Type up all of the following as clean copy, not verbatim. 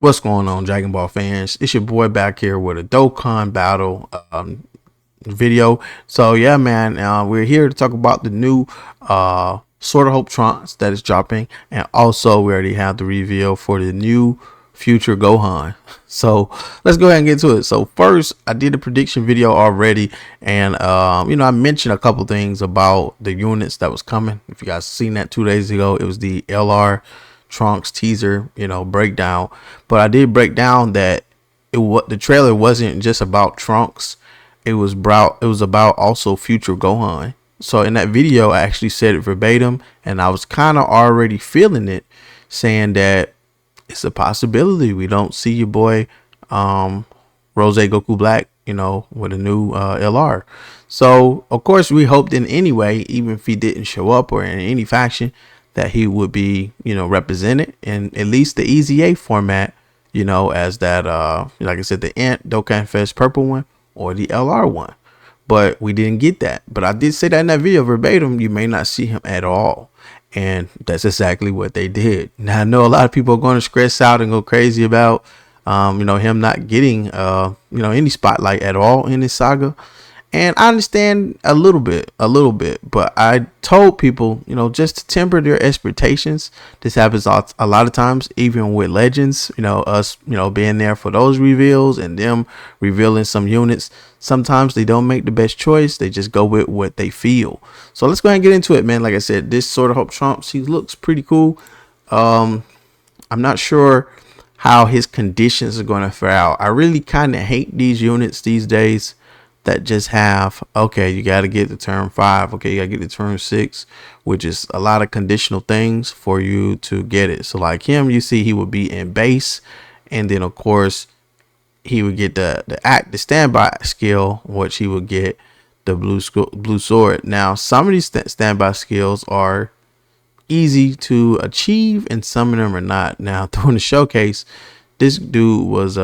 What's going on, Dragon Ball fans? It's your boy back here with a Dokkan battle video. So yeah, man, we're here to talk about the new Sword of Hope Trunks that is dropping, and also we already have the reveal for the new future Gohan. So let's go ahead and get to it. So first, I did a prediction video already, and I mentioned a couple things about the units that was coming. If you guys seen that 2 days ago, it was the LR Trunks teaser, breakdown. But I did break down that what the trailer wasn't just about Trunks. It was about also future Gohan. So in that video, I actually said it verbatim, and I was kind of already feeling it, saying that it's a possibility we don't see your boy Rose Goku Black, with a new LR. So of course we hoped in any way, even if he didn't show up or in any faction, that he would be, represented in at least the EZA format, as that like I said, the Ant Dokkan Fest purple one or the LR one. But we didn't get that. But I did say that in that video verbatim, you may not see him at all. And that's exactly what they did. Now I know a lot of people are going to stress out and go crazy about him not getting any spotlight at all in this saga. And I understand a little bit, but I told people, just to temper their expectations. This happens a lot of times, even with Legends, us, being there for those reveals and them revealing some units. Sometimes they don't make the best choice. They just go with what they feel. So let's go ahead and get into it, man. Like I said, this Sword of Hope Trunks, he looks pretty cool. I'm not sure how his conditions are going to fare out. I really kind of hate these units these days that just have, okay, you got to get the turn 5, okay, you got to get the turn 6, which is a lot of conditional things for you to get it. So like him, you see he would be in base, and then of course he would get the standby skill, which he would get the blue sword. Now some of these standby skills are easy to achieve and some of them are not. Now during the showcase, this dude was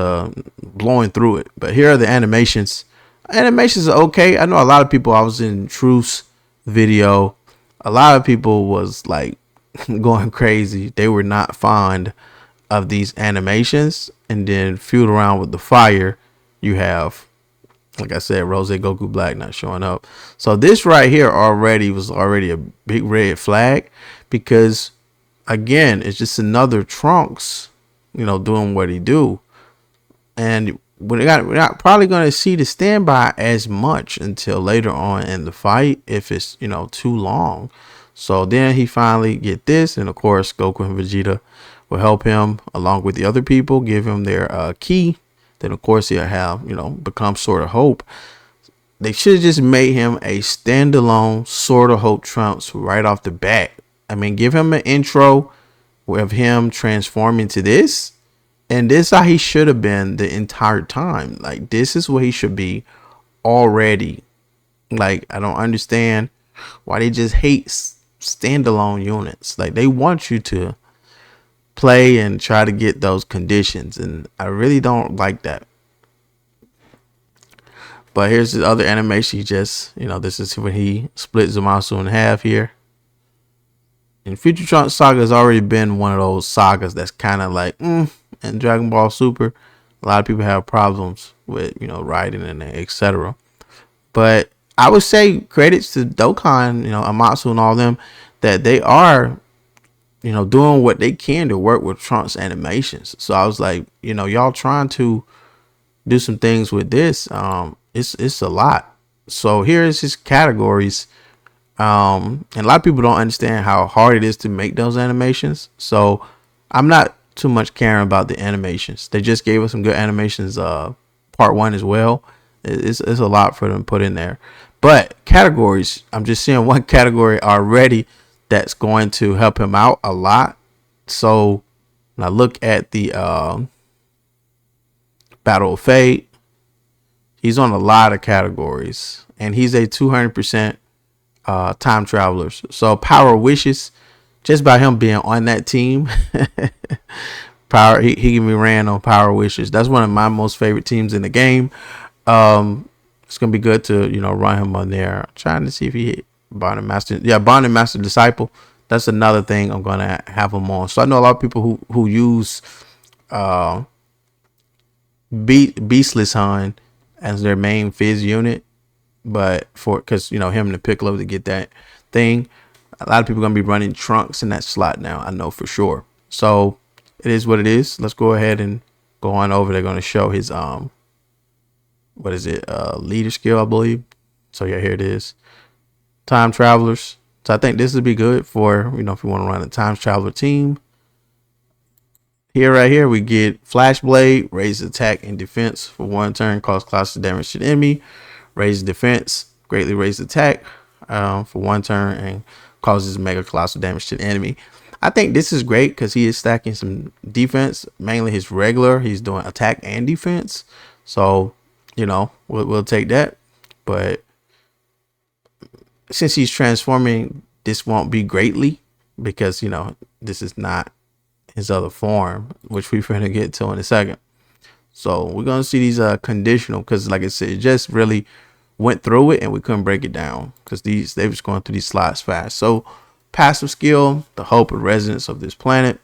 blowing through it, but here are the animations. Animations are okay. I know a lot of people, I was in Truth's video, a lot of people was like going crazy. They were not fond of these animations. And then fueled around with the fire, you have, like I said, Rose Goku Black not showing up. So this right here was already a big red flag, because again, it's just another Trunks, doing what he do. And we're not probably going to see the standby as much until later on in the fight, if it's too long. So then he finally get this, and of course Goku and Vegeta will help him along with the other people, give him their key. Then of course he'll have become Sword of Hope. They should have just made him a standalone Sword of Hope Trunks right off the bat. I mean, give him an intro of him transforming to this. And this is how he should have been the entire time. Like, this is what he should be already. Like, I don't understand why they just hate standalone units. Like, they want you to play and try to get those conditions. And I really don't like that. But here's the other animation. He just, this is when he split Zamasu in half here. And Future Trunks Saga has already been one of those sagas that's kind of like, and Dragon Ball Super, a lot of people have problems with, writing and etc. But I would say credits to Dokkan, Amatsu and all them, that they are, doing what they can to work with Trunks animations. So I was like, y'all trying to do some things with this. It's a lot. So here's his categories. And a lot of people don't understand how hard it is to make those animations. So I'm not too much caring about the animations. They just gave us some good animations part 1 as well. It's a lot for them to put in there. But categories, I'm just seeing one category already that's going to help him out a lot. So when I look at the Battle of Fate, he's on a lot of categories, and he's a 200% time travelers. So Power Wishes, just by him being on that team, he can be ran on Power Wishes. That's one of my most favorite teams in the game. It's gonna be good to run him on there. I'm trying to see if he hit Bond and Master. Yeah, Bond and Master Disciple. That's another thing I'm gonna have him on. So I know a lot of people who use Beastless Han as their main Fizz unit, but because him and the Piccolo to get that thing, a lot of people are gonna be running Trunks in that slot now. I know for sure. So it is what it is. Let's go ahead and go on over. They're gonna show his what is it? Leader skill, I believe. So yeah, here it is. Time travelers. So I think this would be good for if you want to run a time traveler team. Here, right here, we get Flash Blade, raise attack and defense for 1 turn, cause classic damage to the enemy. Raise defense, greatly raise attack for 1 turn, and causes mega colossal damage to the enemy. I think this is great because he is stacking some defense, mainly his regular. He's doing attack and defense. So, we'll take that. But since he's transforming, this won't be greatly because, this is not his other form, which we're going to get to in a second. So we're going to see these conditional because, like I said, it just really went through it and we couldn't break it down because they was going through these slots fast. So passive skill, the hope and residence of this planet.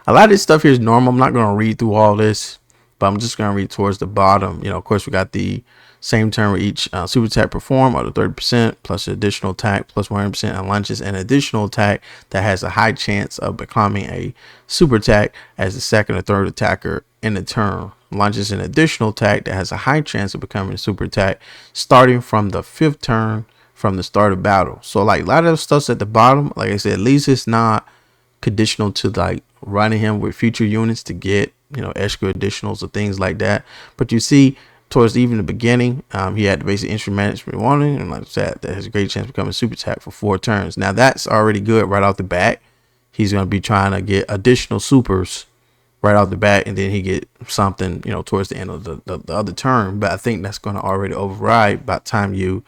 A lot of this stuff here is normal. I'm not going to read through all this, but I'm just going to read towards the bottom. Of course, we got the same turn with each super attack perform or the 30% plus additional attack plus 100% and launches an additional attack that has a high chance of becoming a super attack as the second or third attacker in the turn. Launches an additional attack that has a high chance of becoming a super attack starting from the 5th turn from the start of battle. So like a lot of stuff's at the bottom. Like I said, at least it's not conditional to like running him with future units to get extra additionals or things like that. But you see towards even the beginning, he had the basic instrument management warning, and like I said, that has a great chance of becoming a super attack for 4 turns. Now that's already good right off the bat. He's going to be trying to get additional supers right off the bat, and then he get something towards the end of the other turn. But I think that's going to already override by the time you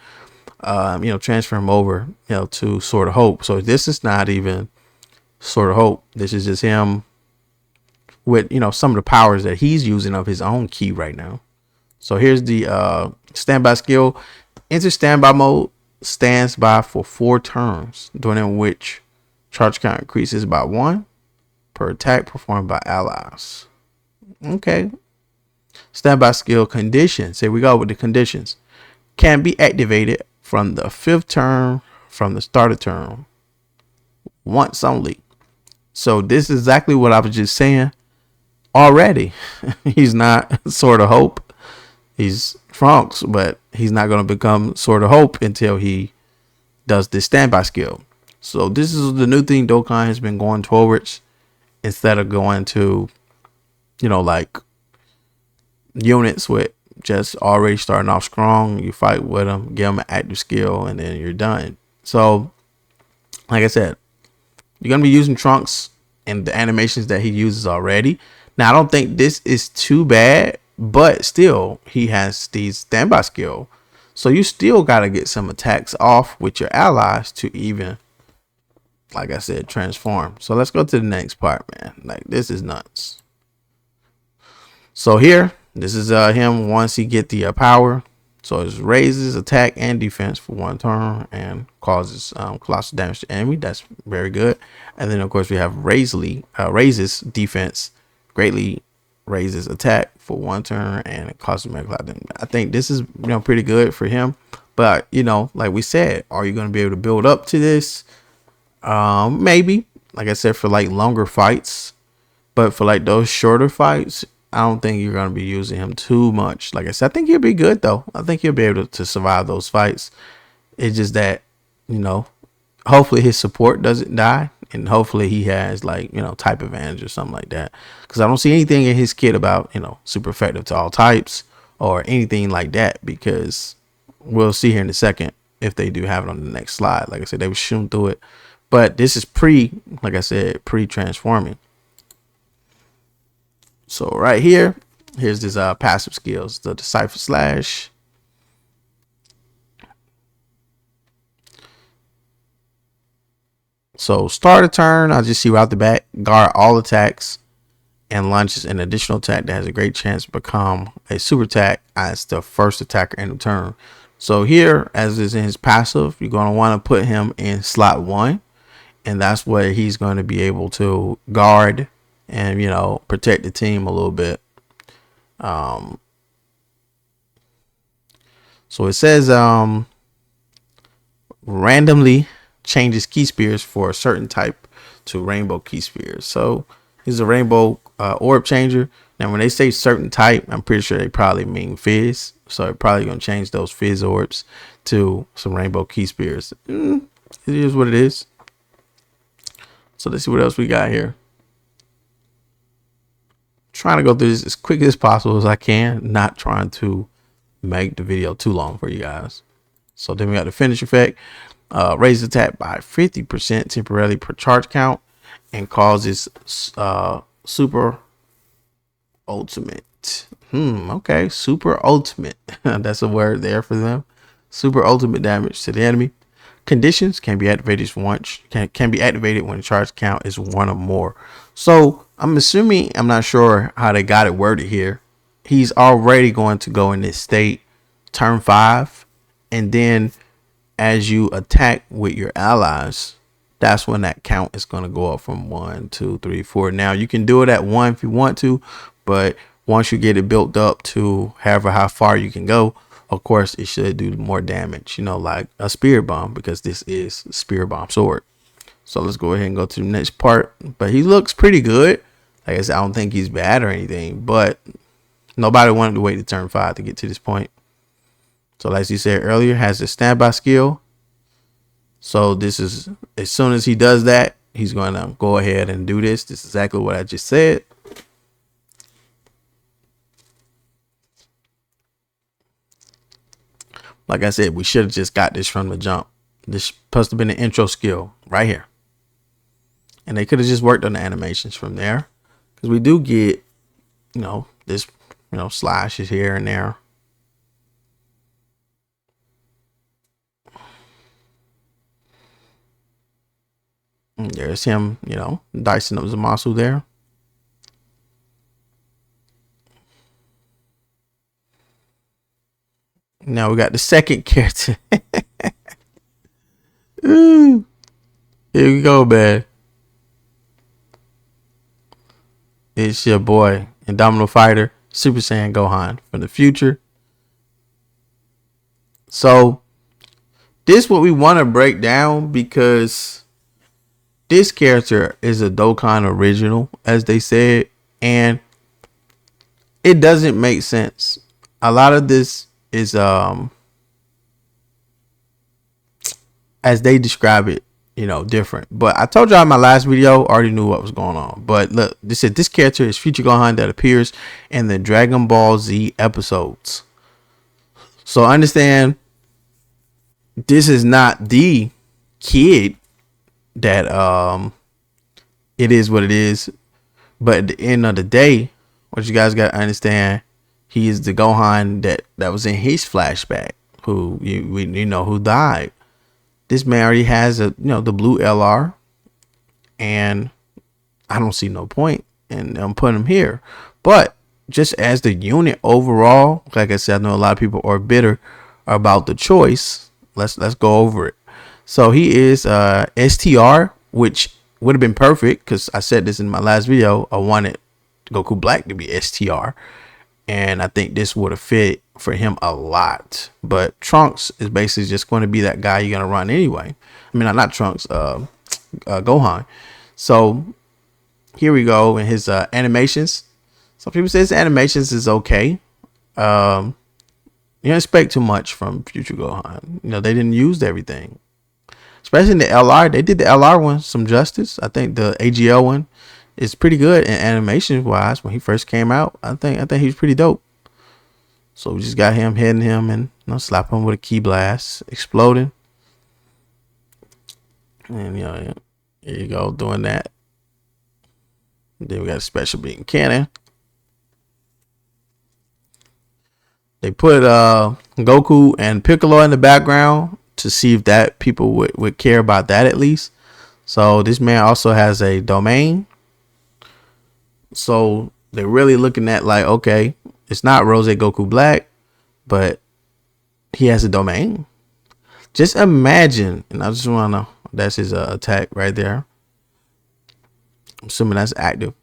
transfer him over to Sword of Hope. So this is not even Sword of Hope. This is just him with some of the powers that he's using of his own key right now. So here's the standby skill. Enter standby mode. Stands by for 4 turns, during which charge count increases by 1 per attack performed by allies. Okay. Standby skill conditions. Here we go with the conditions. Can be activated from the 5th turn from the start of turn. Once only. So this is exactly what I was just saying already. He's not Sword of Hope. He's Trunks, but he's not going to become Sword of Hope until he does this standby skill. So this is the new thing Dokkan has been going towards, instead of going to, like units with just already starting off strong. You fight with them, give them an active skill, and then you're done. So, like I said, you're going to be using Trunks and the animations that he uses already. Now, I don't think this is too bad, but still, he has these standby skill. So you still got to get some attacks off with your allies to even, like I said, transform. So let's go to the next part, man. Like, this is nuts. So here, this is him once he get the power. So it raises attack and defense for 1 turn and causes colossal damage to enemy. That's very good. And then of course we have raises defense, greatly raises attack for 1 turn and it causes mega damage. I think this is pretty good for him. But like we said, are you going to be able to build up to this? Maybe, like I said, for like longer fights, but for like those shorter fights, I don't think you're going to be using him too much. Like I said, I think he'll be good though. I think he'll be able to survive those fights. It's just that, hopefully his support doesn't die, and hopefully he has like, type advantage or something like that. Because I don't see anything in his kit about, super effective to all types or anything like that, because we'll see here in a second if they do have it on the next slide. Like I said, they were shooting through it. But this is like I said, pre-transforming. So right here, here's this passive skills, the Decipher Slash. So start a turn, I'll just see right off the bat, guard all attacks and launches an additional attack that has a great chance to become a super attack as the first attacker in the turn. So here, as is in his passive, you're going to want to put him in slot 1, and that's where he's going to be able to guard and protect the team a little bit. Um, so it says randomly changes key spheres for a certain type to rainbow key spheres. So he's a rainbow orb changer. Now, when they say certain type, I'm pretty sure they probably mean fizz. So they're probably going to change those fizz orbs to some rainbow key spheres. It is what it is. So let's see what else we got here. Trying to go through this as quick as possible as I can, not trying to make the video too long for you guys. So then we got the finish effect. Raises attack by 50% temporarily per charge count and causes super ultimate. Okay, super ultimate. That's a word there for them. Super ultimate damage to the enemy. Conditions can be activated once. Can be activated when the charge count is 1 or more. So I'm assuming, I'm not sure how they got it worded here. He's already going to go in this state turn 5, and then as you attack with your allies, that's when that count is going to go up from 1, 2, 3, 4. Now you can do it at 1 if you want to, but once you get it built up to however how far you can go, of course it should do more damage, you know, like a spear bomb, because this is spear bomb sword. So let's go ahead and go to the next part. But he looks pretty good. Like I said, I don't think he's bad or anything, but nobody wanted to wait to turn 5 to get to this point. So like you said earlier, has a standby skill. So this is, as soon as he does that, he's going to go ahead and do this. This is exactly what I just said. Like I said, we should have just got this from the jump. This supposed to have been an intro skill right here. And they could have just worked on the animations from there. Because we do get, you know, this, you know, slashes here and there. And there's him, you know, dicing up Zamasu there. Now we got the second character. Ooh. Here we go, man. It's your boy, Indomitable Fighter, Super Saiyan Gohan from the future. So this is what we want to break down, because this character is a Dokkan original, as they said, and it doesn't make sense. A lot of this is as they describe it, you know, different. But I told y'all in my last video, already knew what was going on. But look, they said this character is future Gohan that appears in the Dragon Ball Z episodes. So understand, this is not the kid that it is what it is. But at the end of the day, what you guys got to understand, he is the Gohan that was in his flashback, who you know who died. This man already has a, you know, the blue LR, and I don't see no point in putting him here. But just as the unit overall, like I said, I know a lot of people are bitter about the choice. Let's go over it. So he is STR, which would have been perfect, because I said this in my last video. I wanted Goku Black to be STR, and I think this would have fit for him a lot. But Trunks is basically just going to be that guy you're going to run anyway. I mean, not Trunks, Gohan. So here we go in his animations. Some people say his animations is okay. You don't expect too much from future Gohan. You know, they didn't use everything, especially in the LR. They did the LR one some justice. I think the AGL one is pretty good in animation wise. When he first came out, I think he was pretty dope. So we just got him hitting him and, you know, slap him with a key blast, exploding. And, you know, here you go, doing that. And then we got a special beam cannon. They put Goku and Piccolo in the background to see if that people would care about that at least. So this man also has a domain. So they're really looking at like, okay, it's not Rose Goku Black, but he has a domain. Just imagine, and I just want to know, that's his attack right there. I'm assuming that's active,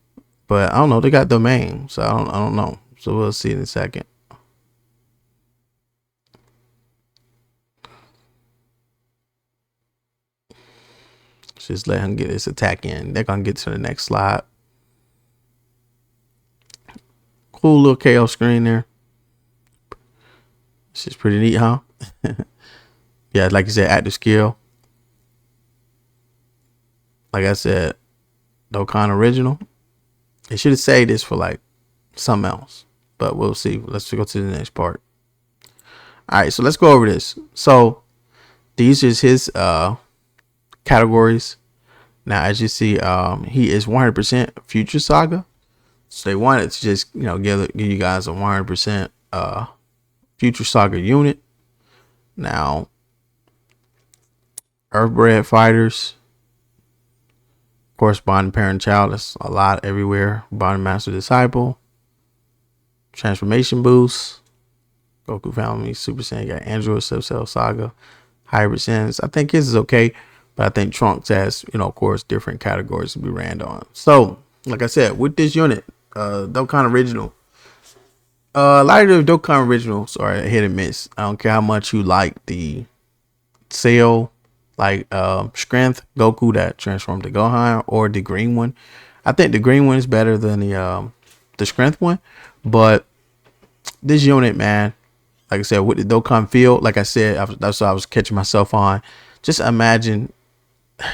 but I don't know. They got domain, so I don't know. So we'll see in a second. Just let him get his attack in. They're gonna get to the next slide. Cool little KO screen there. This is pretty neat, huh? Yeah, like you said, active skill. Like I said, Dokkan original. They should have saved this for like something else, but we'll see. Let's go to the next part. All right, so let's go over this. So these is his categories. Now, as you see, he is 100% Future Saga. So they wanted to just, give you guys a 100% Future Saga unit. Now, Earthbred Fighters, corresponding parent child. That's a lot everywhere. Bond Master Disciple, Transformation Boost, Goku Family, Super Saiyan, got Android Sub Cell Saga, Hybrid Sense. I think his is okay, but I think Trunks has, of course, different categories to be ran on. So, like I said, with this unit, Dokkan Original, a lot of the Dokkan Originals are a hit and miss. I don't care how much you like the Cell, like Strength Goku that transformed to Gohan, or the green one. I think the green one is better than the Strength one, but this unit, man, like I said, with the Dokkan field, like I said, that's what I was catching myself on. Just imagine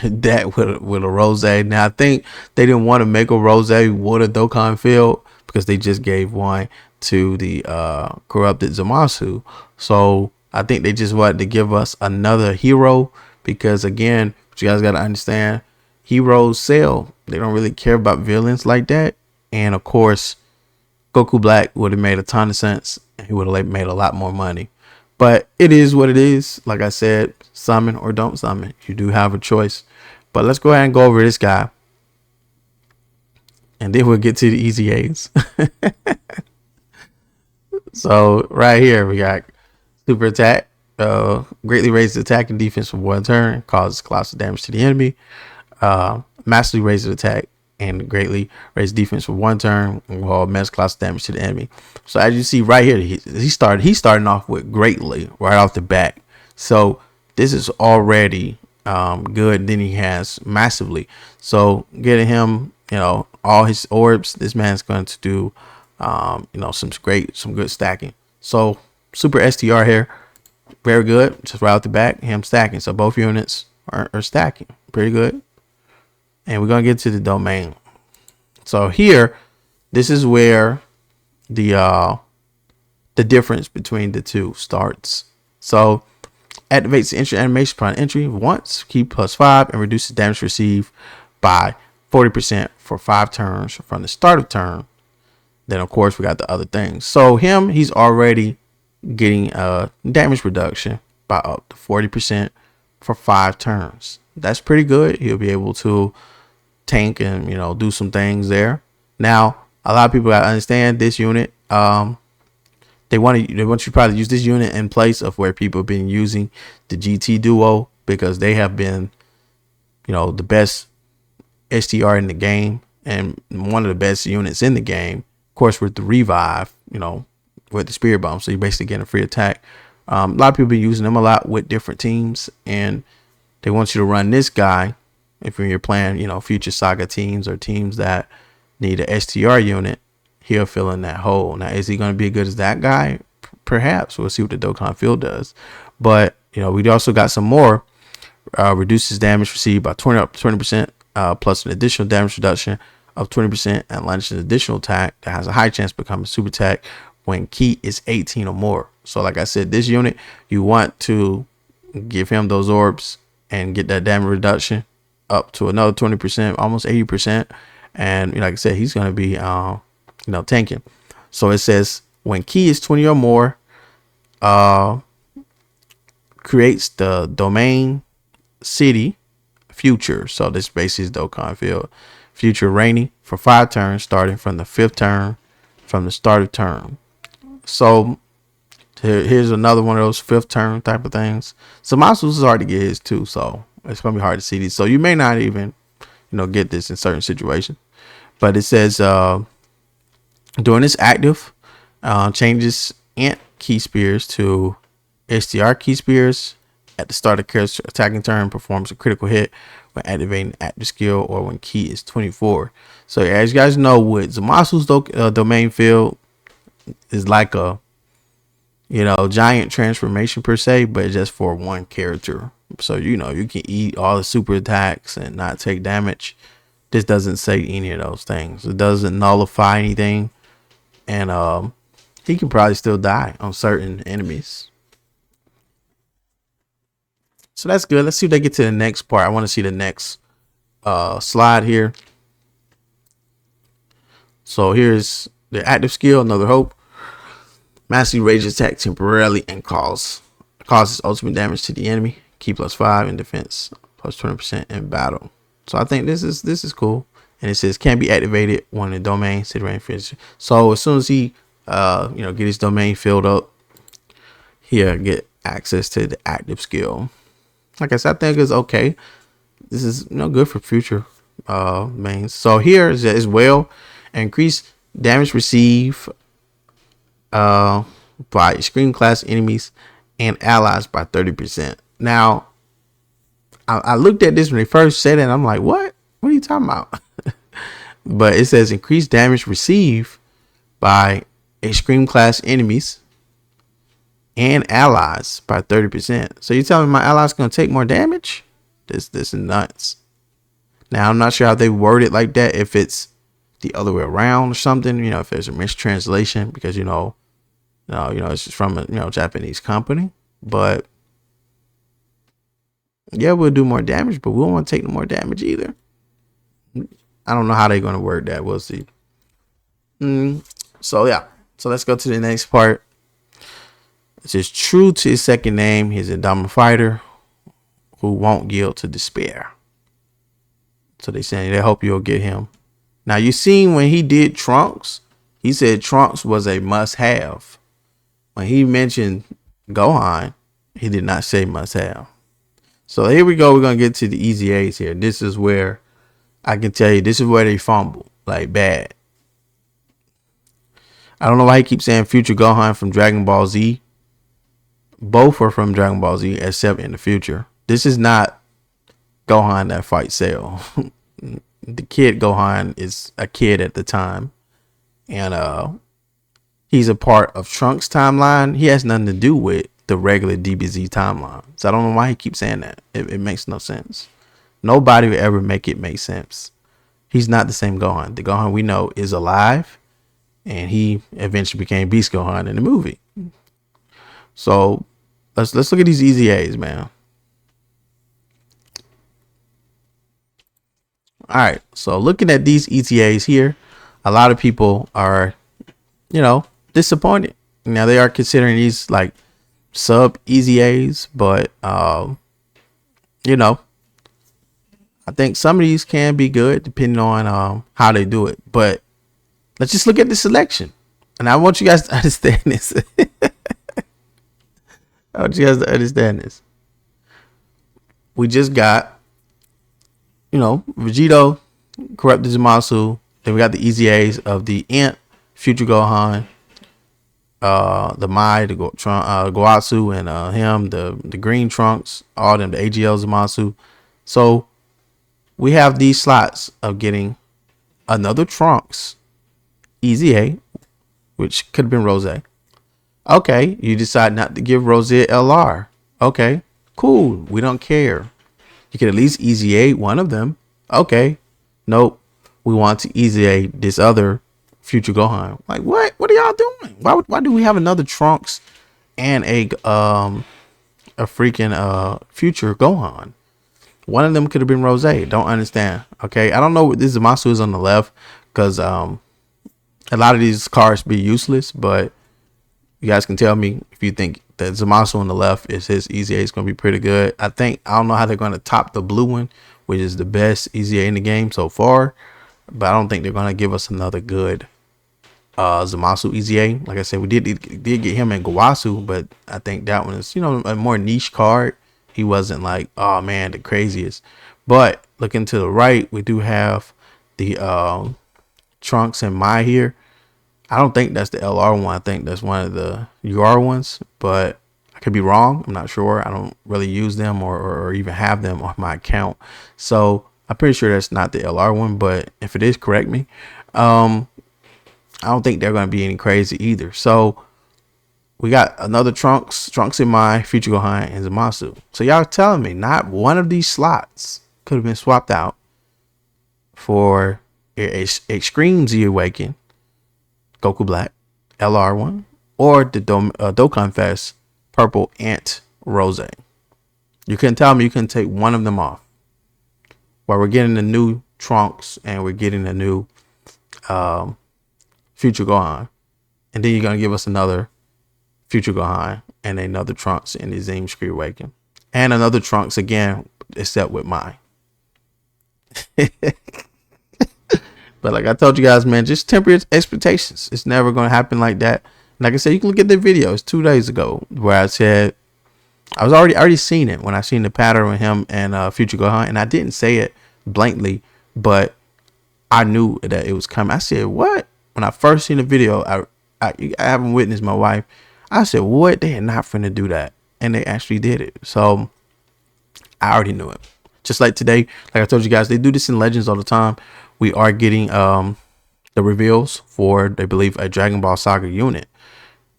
that with a rose. Now I think they didn't want to make a rose with a Dokkan field because they just gave one to the corrupted Zamasu. So I think they just wanted to give us another hero, because again, what you guys got to understand, heroes sell. They don't really care about villains like that. And of course, Goku Black would have made a ton of sense. He would have made a lot more money. But it is what it is. Like I said, summon or don't summon. You do have a choice. But let's go ahead and go over this guy, and then we'll get to the easy A's. So right here we got super attack. Greatly raises attack and defense for one turn. Causes colossal damage to the enemy. Massively raises attack and greatly raise defense for one turn, while mass colossal damage to the enemy. So as you see right here, he's starting off with greatly right off the bat. So this is already good. Then he has massively. So getting him, all his orbs, this man's going to do, some good stacking. So super STR here, very good. Just right off the bat, him stacking. So both units are stacking pretty good. And we're gonna get to the domain. So here, this is where the difference between the two starts. So activates the entry animation upon entry once, keep +5, and reduces damage received by 40% for 5 turns from the start of turn. Then of course we got the other things. So he's already getting damage reduction by up to 40% for 5 turns. That's pretty good. He'll be able to tank and do some things there. Now a lot of people gotta understand this unit. They want you to probably use this unit in place of where people have been using the GT duo, because they have been the best STR in the game and one of the best units in the game. Of course, with the revive, with the spirit bomb, so you're basically getting a free attack. A lot of people been using them a lot with different teams, and they want you to run this guy if you're playing, future saga teams or teams that need a STR unit. He'll fill in that hole. Now, is he going to be as good as that guy? Perhaps. We'll see what the Dokkan field does. But we also got some more. Reduces damage received by 20%, plus an additional damage reduction of 20%, and launches an additional attack that has a high chance to become a super attack when key is 18 or more. So like I said, this unit, you want to give him those orbs and get that damage reduction up to another 20%, almost 80%. And like I said, he's going to be tanking. So it says when key is 20 or more, creates the domain city future. So this basically is Dokkan field. Future rainy for 5 turns, starting from the 5th turn from the start of turn. So here's another one of those 5th turn type of things. So Masu's is hard to get his too, so it's gonna be hard to see these. So you may not even get this in certain situations. But it says during this active, Changes Ant key spears to STR key spears. At the start of character's attacking turn, performs a critical hit when activating active skill or when key is 24. So as you guys know, with Zamasu's domain field is like a giant transformation per se, but just for one character. So you can eat all the super attacks and not take damage. This doesn't say any of those things. It doesn't nullify anything, and he can probably still die on certain enemies. So that's good. Let's see if they get to the next part. I want to see the next slide here. So here's the active skill, Another Hope. Massively rage attack temporarily and causes ultimate damage to the enemy. Key +5 in defense, plus 20% in battle. So I think this is cool. And it says can be activated when the domain city range finishes. So as soon as he get his domain filled up, he'll get access to the active skill. Like I said, I think it's okay. This is good for future mains. So here is as well, increase damage received by extreme class enemies and allies by 30%. Now, I looked at this when they first said it, and I'm like, what? What are you talking about? But it says increased damage received by extreme class enemies and allies by 30%. So you telling me my allies gonna take more damage? This is nuts. Now I'm not sure how they word it like that. If it's the other way around or something, if there's a mistranslation, because it's just from a Japanese company. But yeah, we'll do more damage, but we don't want to take no more damage either. I don't know how they're gonna word that. We'll see. So yeah. So let's go to the next part. It says true to his second name, he's a indomitable fighter who won't yield to despair. So they saying they hope you'll get him. Now you seen when he did Trunks, he said Trunks was a must-have. When he mentioned Gohan, he did not say must-have. So here we go. We're gonna get to the easy A's here. This is where I can tell you this is where they fumble like bad. I don't know why he keeps saying future Gohan from Dragon Ball Z. Both are from Dragon Ball Z, except in the future. This is not Gohan that fights Cell. The kid Gohan is a kid at the time, and he's a part of Trunks timeline. He has nothing to do with the regular DBZ timeline. So I don't know why he keeps saying that. It makes no sense. Nobody would ever make it make sense. He's not the same Gohan. The Gohan we know is alive, and he eventually became Beast Gohan in the movie. So let's look at these easy A's, man. All right. So looking at these ETAs here, a lot of people are, disappointed. Now they are considering these like sub easy A's, but I think some of these can be good depending on how they do it. But let's just look at the selection, and I want you guys to understand this. I want you guys to understand this. We just got, Vegito, Corrupted Zamasu. Then we got the easy A's of the Ant, Future Gohan, the Mai, the Goatsu, and him, the Green Trunks, all them, the AGL Zamasu. So we have these slots of getting another Trunks, easy A, which could have been Rose. Okay, you decide not to give Rose LR. Okay, cool. We don't care. You can at least easy A one of them. Okay, nope. We want to easy A this other Future Gohan. Like what? What are y'all doing? Why do we have another Trunks and a freaking Future Gohan? One of them could have been Rose. Don't understand. Okay, I don't know what this Zamasu is on the left, because a lot of these cards be useless, but you guys can tell me if you think that Zamasu on the left is his easy A is going to be pretty good. I don't know how they're going to top the blue one, which is the best easy A in the game so far, but I don't think they're going to give us another good Zamasu easy A. Like I said, we did get him in Gowasu, but I think that one is a more niche card. He wasn't like, oh man, the craziest. But looking to the right, we do have the Trunks and Mai here. I don't think that's the LR one. I think that's one of the UR ones, but I could be wrong. I'm not sure. I don't really use them or even have them on my account. So I'm pretty sure that's not the LR one, but if it is, correct me. I don't think they're going to be any crazy either. So we got another Trunks in my Future Gohan and Zamasu. So y'all telling me not one of these slots could have been swapped out for Extreme Z Awaken, Goku Black, LR1, or the Dokkan Fest Purple Ant Rose. You couldn't tell me you couldn't take one of them off. While we're getting the new Trunks and we're getting the new Future Gohan, and then you're gonna give us another Future Gohan and another Trunks in the Zim Screen Awaken, and another Trunks again, except with mine. But like I told you guys, man, just temper your expectations. It's never gonna happen like that. Like I said, you can look at the videos 2 days ago where I said I was already seen it when I seen the pattern with him and Future Gohan, and I didn't say it blankly, but I knew that it was coming. I said, "What?" When I first seen the video, I haven't witnessed my wife. I said, "What? They are not finna do that," and they actually did it. So I already knew it. Just like today, like I told you guys, they do this in Legends all the time. We are getting the reveals for, they believe, a Dragon Ball Saga unit.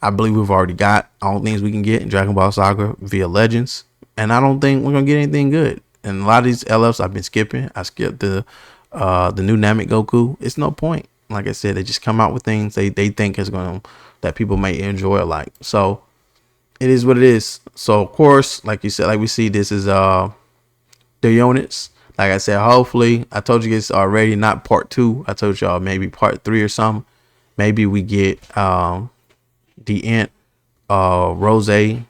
I believe we've already got all things we can get in Dragon Ball Saga via Legends, and I don't think we're gonna get anything good. And a lot of these LFs I've been skipping. I skipped the new Namek Goku. It's no point. Like I said, they just come out with things they think is gonna, that people may enjoy or like. So it is what it is. So of course, like you said, like we see, this is the units. Like I said, hopefully, I told you it's already not part 2. I told y'all maybe part 3 or something. Maybe we get the Ant Rose. It's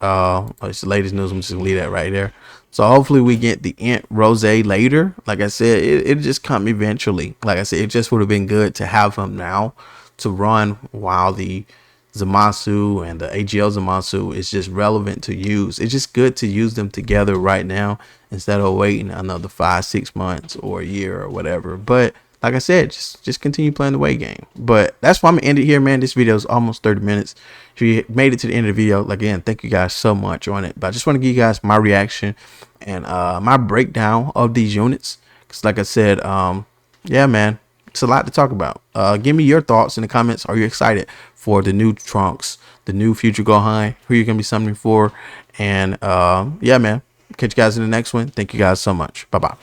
the latest news. I'm just gonna leave that right there. So hopefully we get the Ant Rose later. Like I said, it just come eventually. Like I said, it just would have been good to have him now to run while the Zamasu and the AGL Zamasu is just relevant to use. It's just good to use them together right now instead of waiting another 5-6 months or a year or whatever. But like I said, just continue playing the weight game. But that's why I'm gonna end it here, man. This video is almost 30 minutes. If you made it to the end of the video, like, again, thank you guys so much on it. But I just want to give you guys my reaction and my breakdown of these units. Because like I said, yeah, man, it's a lot to talk about. Give me your thoughts in the comments. Are you excited for the new Trunks, the new Future Gohan, who you're gonna be summoning for? And yeah, man, catch you guys in the next one. Thank you guys so much. Bye bye.